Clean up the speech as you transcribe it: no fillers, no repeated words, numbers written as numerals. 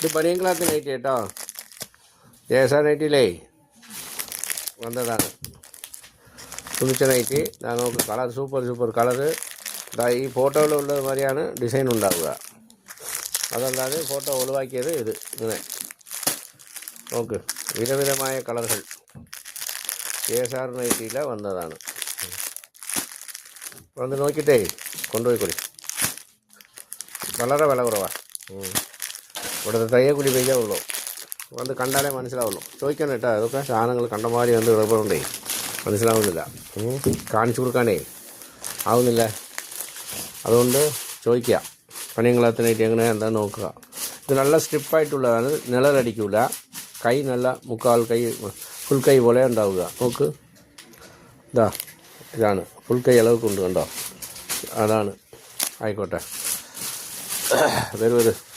ഇത് ബനിയൻ ക്ലാത്ത് നൈറ്റി കേട്ടോ. ജേസ നൈറ്റിയിലേ വന്നതാണ് തുണിച്ച നൈറ്റി. ഞാൻ നോക്ക് കളർ സൂപ്പർ കളറ്. ഈ ഫോട്ടോയിലുള്ളത് മാതിരിയാണ് ഡിസൈൻ ഉണ്ടാവുക. അതല്ലാതെ ഫോട്ടോ ഒഴിവാക്കിയത് ഇത് ഇങ്ങനെ നോക്ക്. വിധവിധമായ കളറുകൾ KSR നൈറ്റിയിൽ വന്നതാണ്. വന്ന് നോക്കിയിട്ടേ കൊണ്ടുപോയിക്കൊള്ളി. വളരെ വില കുറവാണ്. ഇവിടുത്തെ തയ്യൽക്കൂലി പൈസ ഉള്ളൂ. വന്ന് കണ്ടാലേ മനസ്സിലാവുള്ളൂ. ചോദിക്കണം കേട്ടോ. അതൊക്കെ സാധനങ്ങൾ കണ്ടമാരി വന്ന് കിടപ്പുണ്ടേ മനസ്സിലാവുന്നില്ല. കാണിച്ചു കൊടുക്കാനേ ആവുന്നില്ല. അതുകൊണ്ട് ചോദിക്കുക. ബനിയൻ ക്ലാത്തിനായിട്ട് എങ്ങനെ എന്താണെന്ന് നോക്കുക. ഇത് നല്ല സ്ട്രിപ്പായിട്ടുള്ളതാണ്. നിഴലടിക്കില്ല. കൈ നല്ല മുക്കാൽ കൈ ഫുൾ കൈ പോലെ ഉണ്ടാവുക. നോക്ക് ഇതാണ് ഫുൾ കൈ അളവ് കൊണ്ട് കണ്ടോ. അതാണ്. ആയിക്കോട്ടെ വരും